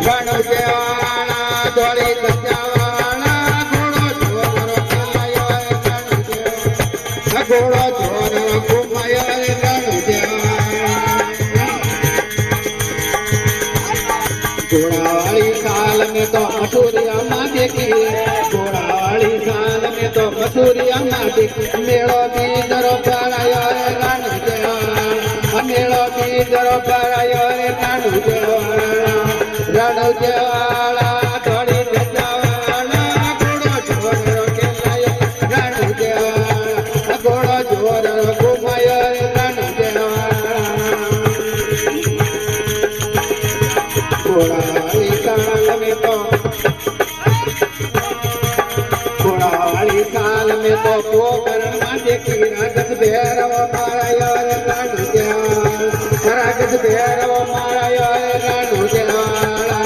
રણ દેવાળા ધોળી ધજાવાળા ઘોડો ચોર ઘુમાયો રણ દેવાળા ઘોડાવાળી સાલ में तो मसूरिया माँ देखी घोड़ावाળી साल में तो मसूरिया माँ देखी मेड़ो बीजरो भरायो रे रण देवाळा मेड़ो बीजरो भरायो रे रण देवाळा धोળી ધજાવાળા ઘોડો ચોર ખેલાયો રણ દેવાળા ઘોડો ચોર ઘુમાયો રે રણ દેવાળા ઘોડાવાળી સાલ में तो घोड़ावाળી साल में तो पोखर में देखी रागस भैरव मारायो रे रण देवाळा रागस भैरव मारायो रे रण देवाळा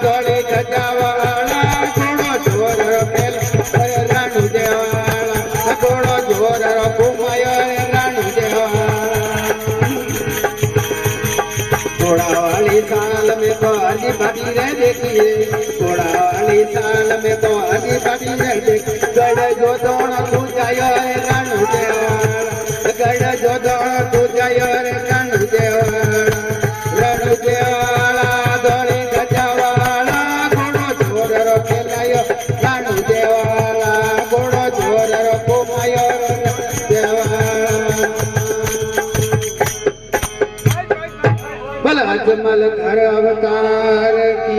धोળી ધજાવાળા ઘોડો ચોર ખેલાયો રણ દેવાળા ઘોડો ચોર ઘુમાયો રે રણ દેવાળા घोड़ावाળી साल में तो आजी भाभी रे देखिए घोड़ावाળી साल में तो आजी भाभी रे देखिए गड़ जो दोण तू जायो रे रण देवाळा गड़ जो दोण तू जायो रे रण देवाळा धोળી ધજાવાળા ઘોડો ચોર ખેલાયો રણ દેવાળા ઘોડો ચોર ઘુમાયો રણ દેવાળા भला अजमल घर अवतार की